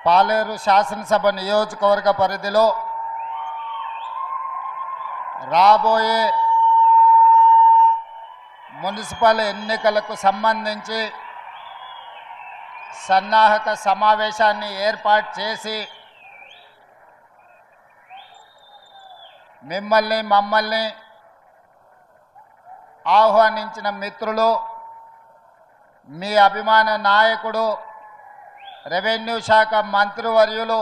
పాలేరు శాసనసభ నియోజకవర్గ పరిధిలో రాబోయే మున్సిపల్ ఎన్నికలకు సంబంధించి సన్నాహక సమావేశాన్ని ఏర్పాటు చేసి మమ్మల్ని ఆహ్వానించిన మిత్రులు, మీ అభిమాన నాయకుడు రెవెన్యూ శాఖ మంత్రివర్యులు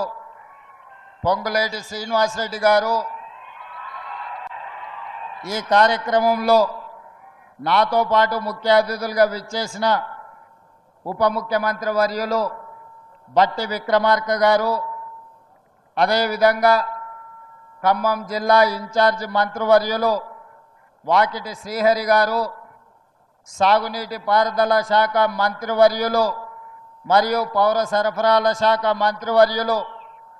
పొంగులేటి శ్రీనివాసరెడ్డి గారు, ఈ కార్యక్రమంలో నాతో పాటు ముఖ్య అతిథులుగా విచ్చేసిన ఉప ముఖ్యమంత్రి వర్యులు బట్టి విక్రమార్క గారు, అదేవిధంగా ఖమ్మం జిల్లా ఇన్ఛార్జ్ మంత్రివర్యులు వాకిటి శ్రీహరి గారు, సాగునీటి పారుదల శాఖ మంత్రివర్యులు మరియు పౌర సరఫరాల శాఖ మంత్రివర్యులు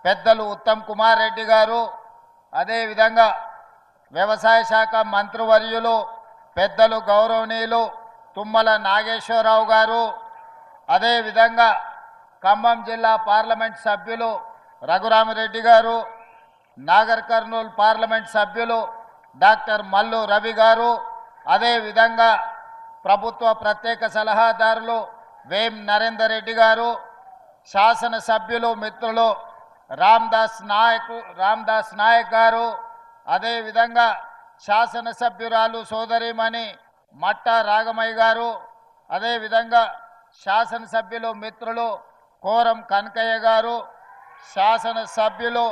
పెద్దలు ఉత్తమ్ కుమార్ రెడ్డి గారు, అదేవిధంగా వ్యవసాయ శాఖ మంత్రివర్యులు పెద్దలు గౌరవనీయులు తుమ్మల నాగేశ్వరరావు గారు, అదేవిధంగా ఖమ్మం జిల్లా పార్లమెంట్ సభ్యులు రఘురామరెడ్డి గారు, నాగర్ కర్నూలు పార్లమెంట్ సభ్యులు డాక్టర్ మల్లు రవి గారు, అదేవిధంగా ప్రభుత్వ ప్రత్యేక సలహాదారులు వేం నరేందర్ రెడ్డి గారు, శాసనసభ్యులు మిత్రులు రామ్దాస్ నాయక్ గారు, అదేవిధంగా శాసనసభ్యురాలు సోదరిమణి మట్టా రాగమయ్య గారు, అదేవిధంగా శాసనసభ్యులు మిత్రులు కోరం కనకయ్య గారు, శాసనసభ్యులు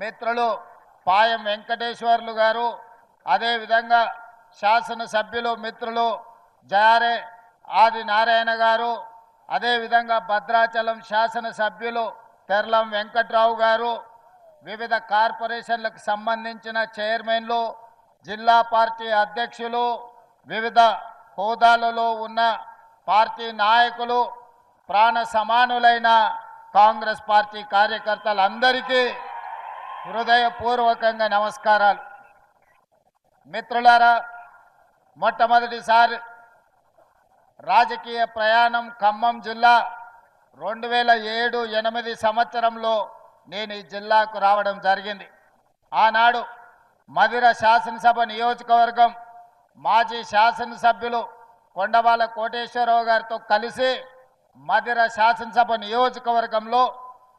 మిత్రులు పాయం వెంకటేశ్వర్లు గారు, అదేవిధంగా శాసనసభ్యులు మిత్రులు జారే ఆది నారాయణ గారు, అదేవిధంగా భద్రాచలం శాసనసభ్యులు తెర్లం వెంకట్రావు గారు, వివిధ కార్పొరేషన్లకు సంబంధించిన చైర్మన్లు, జిల్లా పార్టీ అధ్యక్షులు, వివిధ హోదాలలో ఉన్న పార్టీ నాయకులు, ప్రాణ సమానులైన కాంగ్రెస్ పార్టీ కార్యకర్తలందరికీ హృదయపూర్వకంగా నమస్కారాలు. మిత్రులారా, మొట్టమొదటిసారి రాజకీయ ప్రయాణం ఖమ్మం జిల్లా 2007-8 సంవత్సరంలో నేను ఈ జిల్లాకు రావడం జరిగింది. ఆనాడు మధిర శాసనసభ నియోజకవర్గం మాజీ శాసనసభ్యులు కొండవాల కోటేశ్వరరావు గారితో కలిసి మధిర శాసనసభ నియోజకవర్గంలో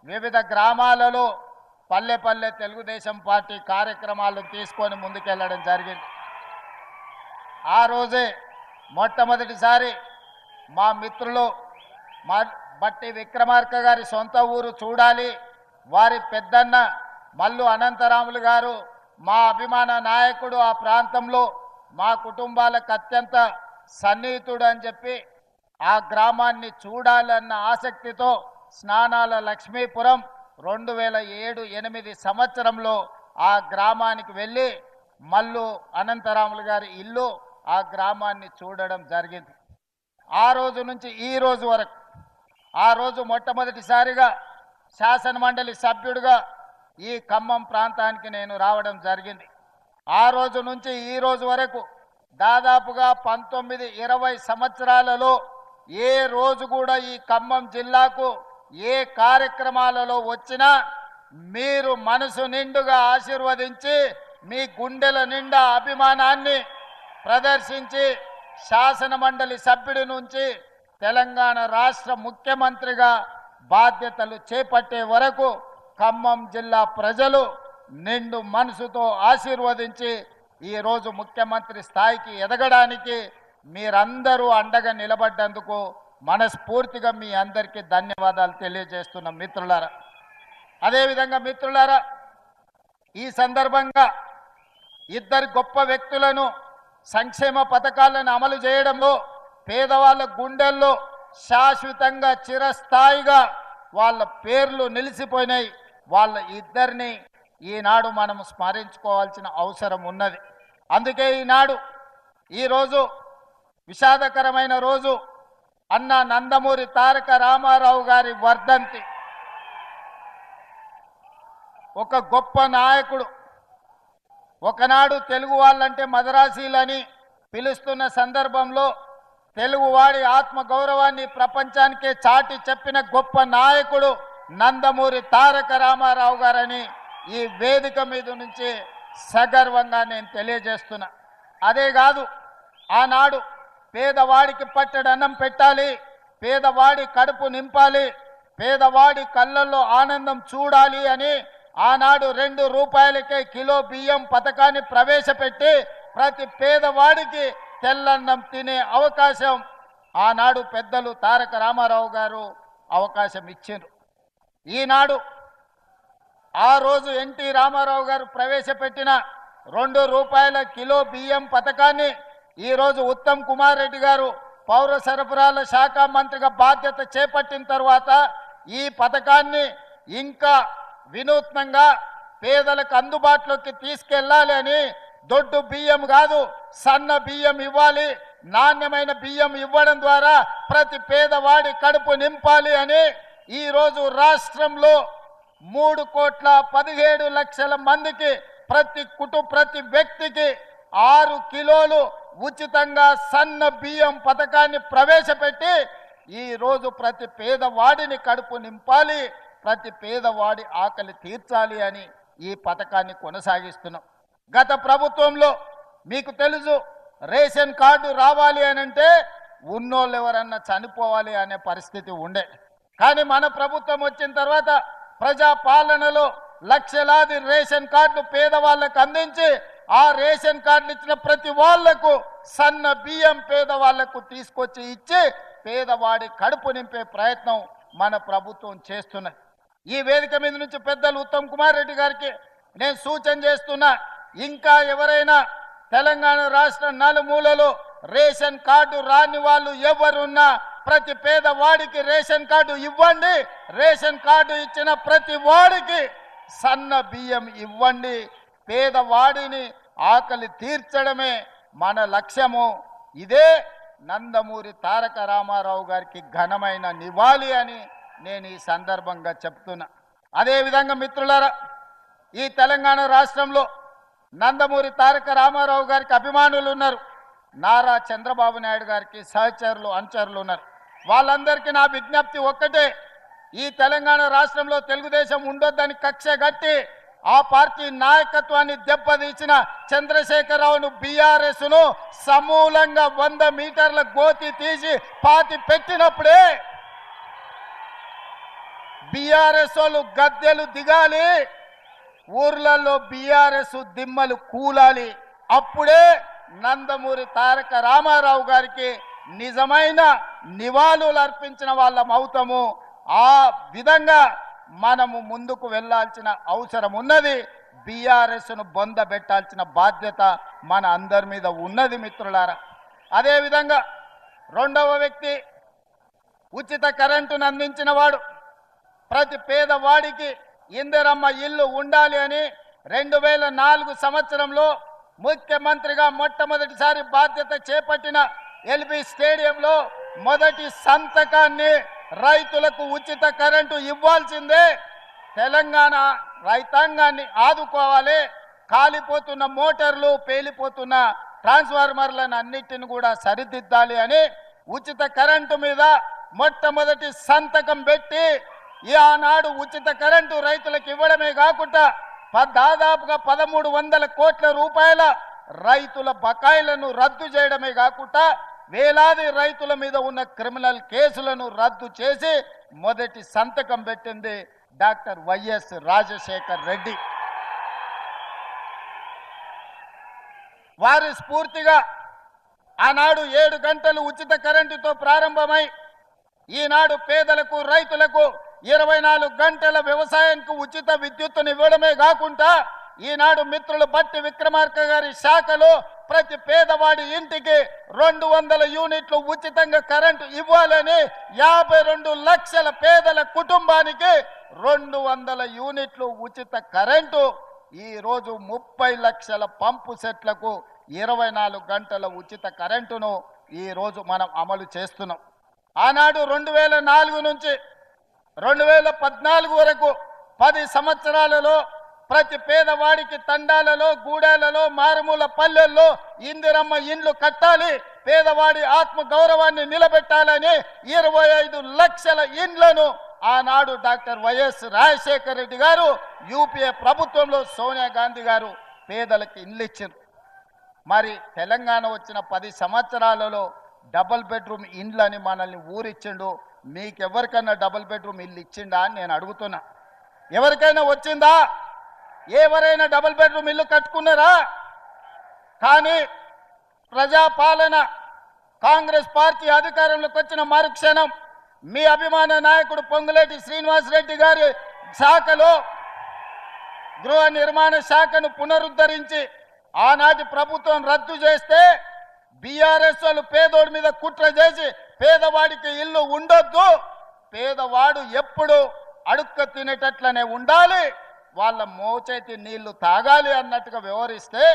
వివిధ గ్రామాలలో పల్లె పల్లె తెలుగుదేశం పార్టీ కార్యక్రమాలను తీసుకొని ముందుకెళ్లడం జరిగింది. ఆ రోజే మొట్టమొదటిసారి మా మిత్రులు బట్టి విక్రమార్క గారి సొంత ఊరు చూడాలి, వారి పెద్దన్న మల్లు అనంతరాములు గారు మా అభిమాన నాయకుడు, ఆ ప్రాంతంలో మా కుటుంబాలకు అత్యంత సన్నిహితుడు అని చెప్పి ఆ గ్రామాన్ని చూడాలన్న ఆసక్తితో స్నానాల లక్ష్మీపురం 2007-8 సంవత్సరంలో ఆ గ్రామానికి వెళ్ళి మల్లు అనంతరాములు గారి ఇల్లు, ఆ గ్రామాన్ని చూడడం జరిగింది. ఆ రోజు నుంచి ఈ రోజు వరకు, ఆ రోజు మొట్టమొదటిసారిగా శాసన మండలి సభ్యుడిగా ఈ ఖమ్మం ప్రాంతానికి నేను రావడం జరిగింది. ఆ రోజు నుంచి ఈ రోజు వరకు దాదాపుగా 19-20 సంవత్సరాలలో ఏ రోజు కూడా ఈ ఖమ్మం జిల్లాకు ఏ కార్యక్రమాలలో వచ్చినా మీరు మనసు నిండుగా ఆశీర్వదించి మీ గుండెల నిండా అభిమానాన్ని ప్రదర్శించి శాసన మండలి సభ్యుడి నుంచి తెలంగాణ రాష్ట్ర ముఖ్యమంత్రిగా బాధ్యతలు చేపట్టే వరకు ఖమ్మం జిల్లా ప్రజలు నిండు మనసుతో ఆశీర్వదించి ఈరోజు ముఖ్యమంత్రి స్థాయికి ఎదగడానికి మీరందరూ అండగా నిలబడ్డందుకు మనస్ఫూర్తిగా మీ అందరికీ ధన్యవాదాలు తెలియజేస్తున్న మిత్రులారా. అదేవిధంగా మిత్రులారా, ఈ సందర్భంగా ఇద్దరు గొప్ప వ్యక్తులను సంక్షేమ పథకాలను అమలు చేయడంలో పేదవాళ్ళ గుండెల్లో శాశ్వతంగా చిరస్థాయిగా వాళ్ళ పేర్లు నిలిచిపోయినాయి. వాళ్ళ ఇద్దరిని ఈనాడు మనం స్మరించుకోవాల్సిన అవసరం ఉన్నది. అందుకే ఈనాడు ఈరోజు విషాదకరమైన రోజు, అన్న నందమూరి తారక రామారావు గారి వర్ధంతి. ఒక గొప్ప నాయకుడు, ఒకనాడు తెలుగు వాళ్ళంటే మదరాసీలని పిలుస్తున్న సందర్భంలో తెలుగువాడి ఆత్మగౌరవాన్ని ప్రపంచానికే చాటి చెప్పిన గొప్ప నాయకుడు నందమూరి తారక రామారావు గారని ఈ వేదిక మీద నుంచి సగర్వంగా నేను తెలియజేస్తున్నా. అదే కాదు, ఆనాడు పేదవాడికి పట్టెడు అన్నం పెట్టాలి, పేదవాడి కడుపు నింపాలి, పేదవాడి కళ్ళల్లో ఆనందం చూడాలి అని ఆనాడు 2 రూపాయలకే కిలో బియ్యం పథకాన్ని ప్రవేశపెట్టి ప్రతి పేదవాడికి తెల్లన్నం తినే అవకాశం ఆనాడు పెద్దలు తారక రామారావు గారు అవకాశం ఇచ్చారు. ఈనాడు ఆ రోజు ఎన్టీ రామారావు గారు ప్రవేశపెట్టిన 2 రూపాయల కిలో బియ్యం పథకాన్ని ఈరోజు ఉత్తమ్ కుమార్ రెడ్డి గారు పౌర సరఫరాల శాఖ మంత్రిగా బాధ్యత చేపట్టిన తర్వాత ఈ పథకాన్ని ఇంకా వినూత్నంగా పేదలకు అందుబాటులోకి తీసుకెళ్లాలి అని దొడ్డు బియ్యం కాదు సన్న బియ్యం ఇవ్వాలి, నాణ్యమైన బియ్యం ఇవ్వడం ద్వారా ప్రతి పేదవాడి కడుపు నింపాలి అని ఈరోజు రాష్ట్రంలో 3,17,00,000 మందికి ప్రతి వ్యక్తికి 6 కిలోలు ఉచితంగా సన్న బియ్యం పథకాన్ని ప్రవేశపెట్టి ఈరోజు ప్రతి పేదవాడిని కడుపు నింపాలి, ప్రతి పేదవాడి ఆకలి తీర్చాలి అని ఈ పథకాన్ని కొనసాగిస్తున్నాం. గత ప్రభుత్వంలో మీకు తెలుసు, రేషన్ కార్డు రావాలి అనంటే ఉన్నోళ్ళు ఎవరన్నా చనిపోవాలి అనే పరిస్థితి ఉండే. కానీ మన ప్రభుత్వం వచ్చిన తర్వాత ప్రజా పాలనలో లక్షలాది రేషన్ కార్డులు పేదవాళ్ళకు అందించి ఆ రేషన్ కార్డులు ఇచ్చిన ప్రతి వాళ్లకు సన్న బియ్యం పేదవాళ్లకు తీసుకొచ్చి ఇచ్చి పేదవాడి కడుపు నింపే ప్రయత్నం మన ప్రభుత్వం చేస్తున్నది. ఈ వేదిక మీద నుంచి పెద్దలు ఉత్తమ్ కుమార్ రెడ్డి గారికి నేను సూచన చేస్తున్నా, ఇంకా ఎవరైనా తెలంగాణ రాష్ట్ర నలుమూలలో రేషన్ కార్డు రాని వాళ్ళు ఎవరున్నా ప్రతి పేదవాడికి రేషన్ కార్డు ఇవ్వండి, రేషన్ కార్డు ఇచ్చిన ప్రతి వాడికి సన్న బియ్యం ఇవ్వండి. పేదవాడిని ఆకలి తీర్చడమే మన లక్ష్యము. ఇదే నందమూరి తారక రామారావు గారికి ఘనమైన నివాళి అని నేను ఈ సందర్భంగా చెప్తున్నా. అదేవిధంగా మిత్రులారా, ఈ తెలంగాణ రాష్ట్రంలో నందమూరి తారక రామారావు గారికి అభిమానులు ఉన్నారు, నారా చంద్రబాబు నాయుడు గారికి సహచరులు అనుచరులు ఉన్నారు. వాళ్ళందరికీ నా విజ్ఞప్తి ఒక్కటే, ఈ తెలంగాణ రాష్ట్రంలో తెలుగుదేశం ఉండొద్దని కక్ష గట్టి ఆ పార్టీ నాయకత్వాన్ని దెబ్బతీసిన చంద్రశేఖరరావును బీఆర్ఎస్ను సమూలంగా 100 మీటర్ల గోతి తీసి పాతి పెట్టినప్పుడే బీఆర్ఎస్ వాళ్ళు గద్దెలు దిగాలి, ఊర్లలో బీఆర్ఎస్ దిమ్మలు కూలాలి. అప్పుడే నందమూరి తారక రామారావు గారికి నిజమైన నివాళులు అర్పించిన వాళ్ళం అవుతాము. ఆ విధంగా మనము ముందుకు వెళ్లాల్సిన అవసరం ఉన్నది. బీఆర్ఎస్ను బొందబెట్టాల్సిన బాధ్యత మన అందరి మీద ఉన్నది మిత్రులారా. అదేవిధంగా రెండవ వ్యక్తి ఉచిత కరెంటును అందించిన వాడు, ప్రతి పేదవాడికి ఇందిరమ్మ ఇల్లు ఉండాలి అని 2004 సంవత్సరంలో ముఖ్యమంత్రిగా మొట్టమొదటిసారి బాధ్యత చేపట్టిన ఎల్బీ స్టేడియంలో మొదటి సంతకాన్ని రైతులకు ఉచిత కరెంటు ఇవ్వాల్సిందే. తెలంగాణ రైతాంగాన్ని ఆదుకోవాలి, కాలిపోతున్న మోటార్లు పేలిపోతున్న ట్రాన్స్ఫార్మర్లను అన్నిటిని కూడా సరిదిద్దాలి అని ఉచిత కరెంటు మీద మొట్టమొదటి సంతకం పెట్టి ఆనాడు ఉచిత కరెంటు రైతులకు ఇవ్వడమే కాకుండా దాదాపుగా 1,300 కోట్ల రూపాయల రైతుల బకాయిలను రద్దు చేయడమే కాకుండా వేలాది రైతుల మీద ఉన్న క్రిమినల్ కేసులను రద్దు చేసి మొదటి సంతకం పెట్టింది డాక్టర్ వైఎస్ రాజశేఖర్ రెడ్డి. వారి స్ఫూర్తిగా ఆనాడు 7 గంటలు ఉచిత కరెంటుతో ప్రారంభమై ఈనాడు పేదలకు రైతులకు 24 గంటల వ్యవసాయానికి ఉచిత విద్యుత్తును ఇవ్వడమే కాకుండా ఈనాడు మిత్రులు బట్టి విక్రమార్క గారి శాఖలో ప్రతి పేదవాడి ఇంటికి 200 యూనిట్లు ఉచితంగా కరెంటు ఇవ్వాలని 52 లక్షల పేదల కుటుంబానికి 200 యూనిట్లు ఉచిత కరెంటు, ఈరోజు 30 లక్షల పంపు సెట్లకు 24 గంటల ఉచిత కరెంటును ఈరోజు మనం అమలు చేస్తున్నాం. ఆనాడు 2004 నుంచి 2014 వరకు 10 సంవత్సరాలలో ప్రతి పేదవాడికి తండాలలో గూడాలలో మారుమూల పల్లెల్లో ఇందిరమ్మ ఇండ్లు కట్టాలి, పేదవాడి ఆత్మ గౌరవాన్ని నిలబెట్టాలని 25 లక్షల ఇండ్లను ఆనాడు డాక్టర్ వైఎస్ రాజశేఖర రెడ్డి గారు యూపీఏ ప్రభుత్వంలో సోనియా గాంధీ గారు పేదలకు ఇల్లు ఇచ్చారు. మరి తెలంగాణ వచ్చిన 10 సంవత్సరాలలో డబుల్ బెడ్రూమ్ ఇండ్లని మనల్ని ఊరిచ్చిండు. మీకెవరికైనా డబుల్ బెడ్రూమ్ ఇల్లు ఇచ్చిండా అని నేను అడుగుతున్నా. ఎవరికైనా వచ్చిందా? ఎవరైనా డబుల్ బెడ్రూమ్ ఇల్లు కట్టుకున్నారా? కానీ ప్రజాపాలన కాంగ్రెస్ పార్టీ అధికారంలోకి వచ్చిన మరుక్షణం మీ అభిమాన నాయకుడు పొంగులేటి శ్రీనివాసరెడ్డి గారి శాఖలో గృహ నిర్మాణ శాఖను పునరుద్ధరించి ఆనాటి ప్రభుత్వం రద్దు చేస్తే బీఆర్ఎస్ వాళ్ళు పేదోడి మీద కుట్ర చేసి పేదవాడికి ఇల్లు ఉండొద్దు, పేదవాడు ఎప్పుడు అడుక్క తినేటట్లనే ఉండాలి, వాళ్ళ మోచేతి నీళ్లు తాగాలి అన్నట్టుగా వ్యవహరిస్తే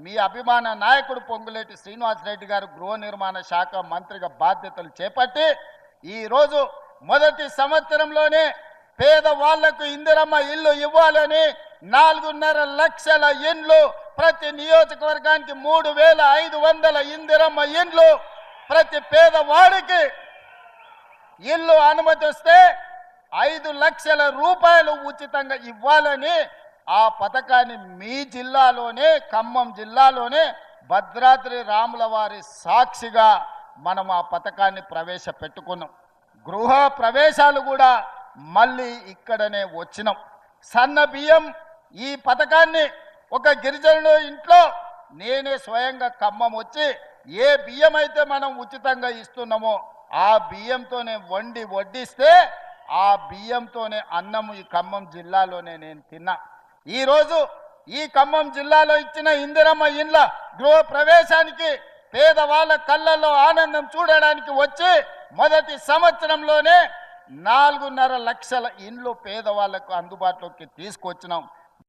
మీ అభిమాన నాయకుడు పొంగులేటి శ్రీనివాసరెడ్డి గారు గృహ నిర్మాణ శాఖ మంత్రిగా బాధ్యతలు చేపట్టి ఈరోజు మొదటి సంవత్సరంలోనే పేదవాళ్లకు ఇందిరమ్మ ఇల్లు ఇవ్వాలని 4.5 లక్షల ఇండ్లు, ప్రతి నియోజకవర్గానికి 3,500 ఇందిరమ్మ ఇండ్లు, ప్రతి పేదవాడికి ఇల్లు అనుమతి వస్తే 5 లక్షల రూపాయలు ఉచితంగా ఇవ్వాలని ఆ పథకాన్ని మీ జిల్లాలోనే, ఖమ్మం జిల్లాలోనే భద్రాద్రి రాముల వారి సాక్షిగా మనం ఆ పథకాన్ని ప్రవేశపెట్టుకున్నాం. గృహ ప్రవేశాలు కూడా మళ్ళీ ఇక్కడనే వచ్చినాం. సన్న బియ్యం ఈ పథకాన్ని ఒక గిరిజనుడు ఇంట్లో నేనే స్వయంగా ఖమ్మం వచ్చి ఏ బియ్యం అయితే మనం ఉచితంగా ఇస్తున్నామో ఆ బియ్యంతోనే వడ్డిస్తే ఆ బియ్యంతోనే అన్నం ఈ ఖమ్మం జిల్లాలోనే నేను తిన్నా. ఈరోజు ఈ ఖమ్మం జిల్లాలో ఇచ్చిన ఇందిరమ్మ ఇండ్ల గృహ ప్రవేశానికి పేదవాళ్ళ కళ్ళల్లో ఆనందం చూడడానికి వచ్చి మొదటి సంవత్సరంలోనే 4.5 లక్షల ఇండ్లు పేదవాళ్లకు అందుబాటులోకి తీసుకొచ్చినాం.